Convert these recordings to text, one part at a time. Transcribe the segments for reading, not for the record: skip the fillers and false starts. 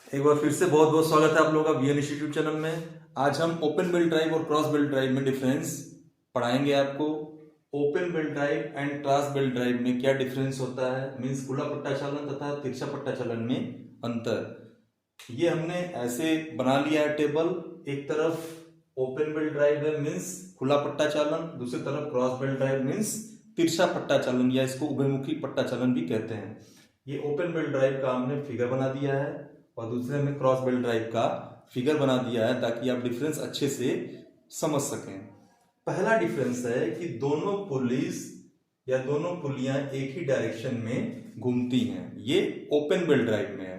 एक बार फिर से बहुत बहुत स्वागत है आप लोगों का वीएन इंस्टीट्यूट चैनल में। आज हम ओपन बेल्ट ड्राइव और क्रॉस बेल्ट ड्राइव में डिफरेंस पढ़ाएंगे आपको। Open belt drive and cross belt drive में क्या डिफरेंस होता है, मीन्स खुला पट्टा चालन तथा तिरछा पट्टा चालन में अंतर। ये हमने ऐसे बना लिया है टेबल। एक तरफ ओपन बेल्ट ड्राइव है मीन्स खुला पट्टा चालन, दूसरी तरफ क्रॉस बेल्ट ड्राइव मीन्स तिरछा पट्टा चालन या इसको उभयमुखी पट्टा चालन भी कहते हैं। ये ओपन बेल्ट ड्राइव का हमने फिगर बना दिया है और दूसरे में क्रॉस बेल्ट ड्राइव का फिगर बना दिया है ताकि आप डिफरेंस अच्छे से समझ सकें। पहला डिफरेंस है कि दोनों पुलिस या दोनों पुलियां एक ही डायरेक्शन में घूमती हैं। ये ओपन बेल्ट ड्राइव में है।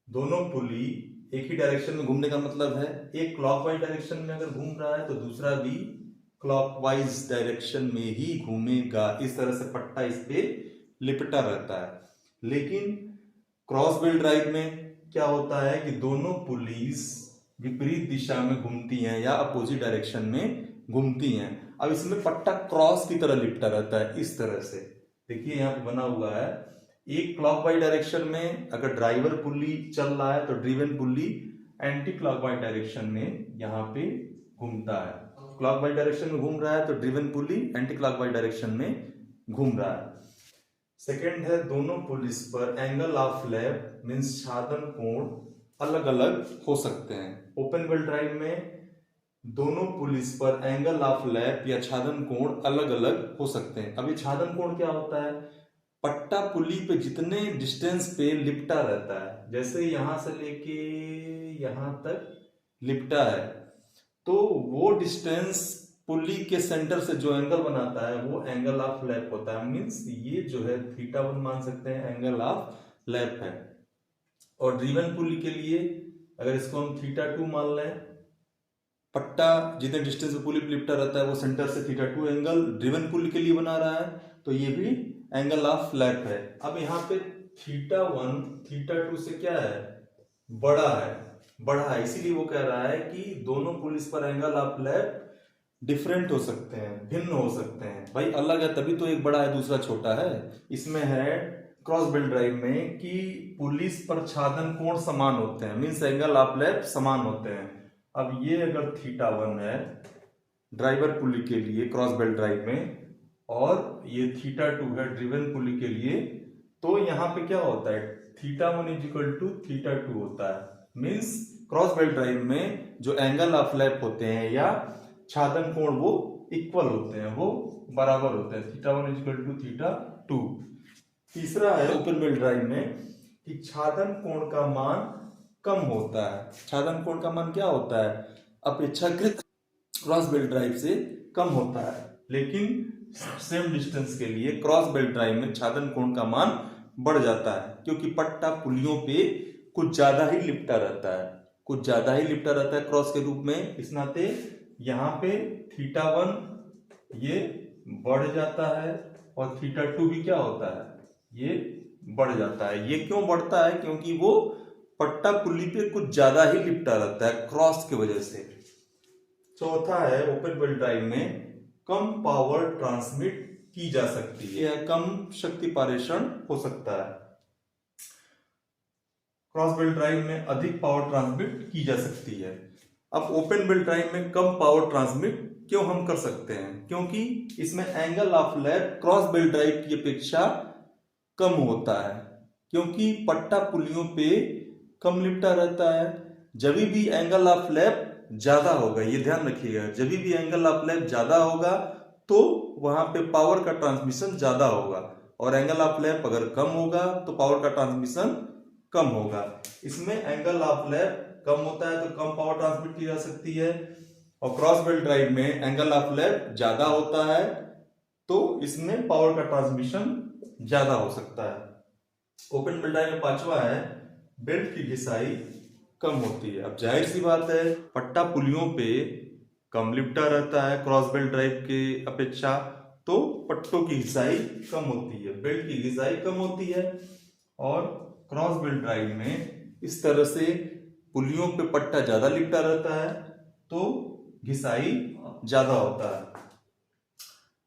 दोनों पुली एक ही डायरेक्शन में घूमने का मतलब है एक क्लॉकवाइज डायरेक्शन में अगर घूम रहा है तो दूसरा भी क्लॉकवाइज डायरेक्शन में ही घूमेगा। इस तरह से पट्टा इस पे लिपटा रहता है। लेकिन क्रॉस बेल्ट ड्राइव में क्या होता है कि दोनों पुलिस विपरीत दिशा में घूमती हैं या अपोजिट डायरेक्शन में घूमती हैं। अब इसमें पट्टा क्रॉस की तरह लिपटा रहता है इस तरह से। देखिए यहाँ पे बना हुआ है एक क्लॉकवाइज डायरेक्शन में अगर ड्राइवर पुली चल रहा है तो ड्रिवन पुली एंटी क्लॉकवाइज डायरेक्शन में यहाँ पे घूमता है। क्लॉकवाइज डायरेक्शन में घूम रहा है तो ड्रिवन पुली एंटी क्लॉकवाइज डायरेक्शन में घूम रहा है। सेकेंड है दोनों पुलिस पर एंगल ऑफ लैप मीन्स छादन कोण अलग अलग हो सकते हैं। ओपन बेल्ट ड्राइव में दोनों पुलिस पर एंगल ऑफ लैप या छादन कोण अलग अलग हो सकते हैं। अभी छादन कोण क्या होता है? पट्टा पुली पे जितने डिस्टेंस पे लिपटा रहता है, जैसे यहां से लेके यहां तक लिपटा है तो वो डिस्टेंस पुली के सेंटर से जो एंगल बनाता है वो एंगल ऑफ लैप होता है। मीन्स ये जो है θ1 मान सकते हैं एंगल ऑफ लैप है। और ड्रिवन पुली के लिए अगर इसको हम θ2 मान लें, पट्टा जितने डिस्टेंस पे पुली लिपटा रहता है वो सेंटर से θ2 एंगल ड्रिवन पुली के लिए बना रहा है तो ये भी एंगल ऑफ लैप है। अब यहाँ पे θ1 θ2 से क्या है? बड़ा है इसीलिए वो कह रहा है कि दोनों पुलिस पर एंगल ऑफ लैप डिफरेंट हो सकते हैं, भिन्न हो सकते हैं। भाई अलग है तभी तो एक बड़ा है दूसरा छोटा है। इसमें है क्रॉस बेल्ट ड्राइव में कि पुलिस पर छादन कोण समान होते हैं, मीन्स एंगल ऑफ लैप समान होते हैं। अब ये अगर θ1 है ड्राइवर पुली के लिए क्रॉस बेल्ट ड्राइव में और ये θ2 है ड्रिवन पुली के लिए, तो यहाँ पे क्या होता है? θ1 = θ2 होता है। मीन्स क्रॉस बेल्ट ड्राइव में जो एंगल ऑफ लैप होते हैं या छादन कोण वो इक्वल होते हैं, वो बराबर होते हैं। θ1 = θ2। तीसरा है ओपन बेल्ट ड्राइव में कि छादन कोण का मान कम होता है। छादन कोण का मान क्या होता है? अपेक्षाकृत क्रॉस बेल्ट ड्राइव से कम होता है। लेकिन सेम डिस्टेंस के लिए क्रॉस बेल्ट ड्राइव में छादन कोण का मान बढ़ जाता है क्योंकि पट्टा पुलियों पे कुछ ज्यादा ही लिपटा रहता है क्रॉस के रूप में। इस नाते यहाँ पे θ1 ये बढ़ जाता है और θ2 भी क्या होता है? ये बढ़ जाता है। ये क्यों बढ़ता है? क्योंकि वो पट्टा पुली पे कुछ ज्यादा ही लिपटा रहता है क्रॉस की वजह से। चौथा है ओपन बेल्ट ड्राइव में कम पावर ट्रांसमिट की जा सकती है, कम शक्ति पारेषण हो सकता है। क्रॉस बेल्ट ड्राइव में अधिक पावर ट्रांसमिट की जा सकती है। अब ओपन बेल्ट ड्राइव में कम पावर ट्रांसमिट क्यों हम कर सकते हैं? क्योंकि इसमें angle of lap cross belt drive की अपेक्षा कम होता है क्योंकि पट्टा पुलियों पे कम लिपटा रहता है। जब भी एंगल ऑफ लैप ज्यादा होगा, ये ध्यान रखिएगा, जब भी एंगल ऑफ लैप ज्यादा होगा तो वहां पे पावर का ट्रांसमिशन ज्यादा होगा और एंगल ऑफ लैप अगर कम होगा तो पावर का ट्रांसमिशन कम होगा। इसमें एंगल ऑफ लैप कम होता है तो कम पावर ट्रांसमिट की जा सकती है और क्रॉस बेल्ट ड्राइव में एंगल ऑफ लैप ज्यादा होता है तो इसमें पावर का ट्रांसमिशन ज्यादा हो सकता है। ओपन बेल्ट ड्राइव में पांचवा है बेल्ट की घिसाई कम होती है। अब जाहिर सी बात है पट्टा पुलियों पे कम लिपटा रहता है क्रॉस बेल्ट ड्राइव के अपेक्षा, तो पट्टों की घिसाई कम होती है, बेल्ट की घिसाई कम होती है। और क्रॉस बेल्ट ड्राइव में इस तरह से पुलियों पे पट्टा ज्यादा लिपटा रहता है तो घिसाई ज्यादा होता है।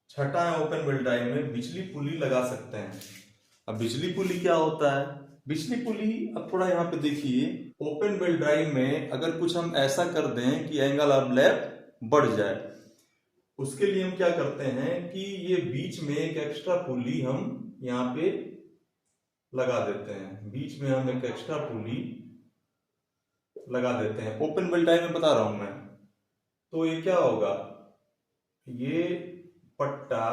छठा है ओपन बेल्ट ड्राइव में बिजली पुली लगा सकते हैं। अब बिजली पुली क्या होता है? बिजली पुली अब थोड़ा यहाँ पे देखिए, ओपन बेल्ट ड्राइव में अगर कुछ हम ऐसा कर दें कि एंगल ऑफ लैप बढ़ जाए, उसके लिए हम क्या करते हैं कि ये बीच में एक एक्स्ट्रा पुली हम यहाँ पे लगा देते हैं। बीच में हम एक एक्स्ट्रा पुली लगा देते हैं। ओपन बेल्ट ड्राइव में बता रहा हूं मैं। तो ये क्या होगा, ये पट्टा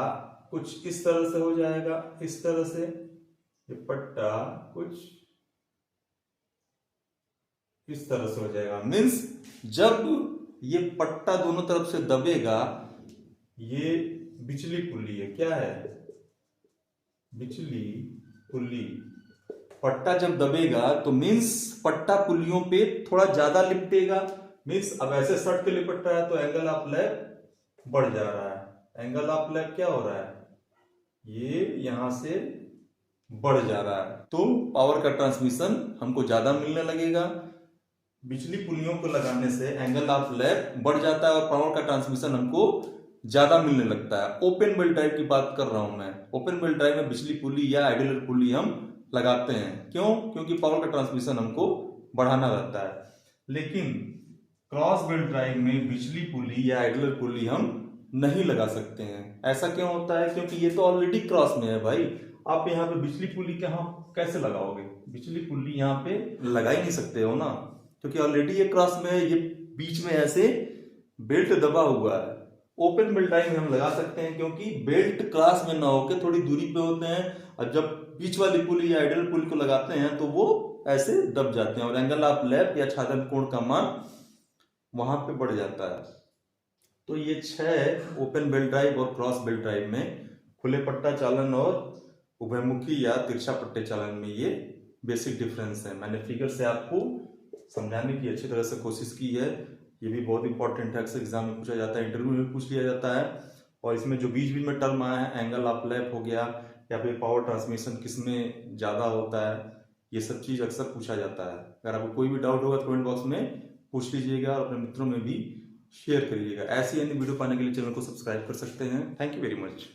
कुछ इस तरह से हो जाएगा, इस तरह से ये पट्टा कुछ इस तरह से हो जाएगा। मीन्स जब ये पट्टा दोनों तरफ से दबेगा, ये बिचली पुली है, क्या है, बिचली पुली। पट्टा जब दबेगा तो मीन्स पट्टा पुलियों पे थोड़ा ज्यादा लिपटेगा। मीन्स अब ऐसे शर्ट के लिपट रहा है तो एंगल ऑफ लैप बढ़ जा रहा है। एंगल ऑफ लैप क्या हो रहा है, ये यहां से बढ़ जा रहा है। तो पावर का ट्रांसमिशन हमको ज्यादा मिलने लगेगा। बिजली पुलियों को लगाने से एंगल ऑफ लैप बढ़ जाता है और पावर का ट्रांसमिशन हमको ज्यादा मिलने लगता है। ओपन बेल्ट ड्राइव की बात कर रहा हूं मैं। ओपन बेल्ट ड्राइव में बिजली पुली या आइडलर पुली हम लगाते हैं। क्यों? क्योंकि पावर का ट्रांसमिशन हमको बढ़ाना रहता है। लेकिन क्रॉस बेल्ट ड्राइव में बिजली पुली या आइडलर पुली हम नहीं लगा सकते हैं। ऐसा क्यों होता है? क्योंकि ये तो ऑलरेडी क्रॉस में है भाई। आप यहाँ पे बिजली पुली कैसे लगाओगे? बिजली पुली यहाँ पे लगा ही नहीं सकते हो ना, क्योंकि ऑलरेडी ये क्रॉस में है। ये बीच में ऐसे बेल्ट दबा हुआ है। ओपन बेल्ट ड्राइव में हम लगा सकते हैं क्योंकि बेल्ट क्रॉस में ना होकर थोड़ी दूरी पे होते हैं, और जब बीच वाली पुली या आइडल पुली को लगाते हैं तो वो ऐसे दब जाते हैं और एंगल ऑफ लैप या छादन कोण का मान वहां पे बढ़ जाता है। तो ये 6 ओपन बेल्ट ड्राइव और क्रॉस बेल्ट ड्राइव में खुले पट्टा चालन और उभयमुखी या तिरछा पट्टे चालन में ये बेसिक डिफरेंस है। मैंने फिगर से आपको समझाने की अच्छी तरह से कोशिश की है। ये भी बहुत इंपॉर्टेंट है, अक्सर एग्जाम में पूछा जाता है, इंटरव्यू में पूछ लिया जाता है। और इसमें जो बीच बीच में टर्म आया है, एंगल ऑफ लैप हो गया या फिर पावर ट्रांसमिशन किसमें ज्यादा होता है, ये सब चीज अक्सर पूछा जाता है। अगर आपको कोई भी डाउट होगा तो कमेंट बॉक्स में पूछ लीजिएगा और अपने मित्रों में भी शेयर करिएगा। ऐसी अन्य वीडियो पाने के लिए चैनल को सब्सक्राइब कर सकते हैं। Thank you very much.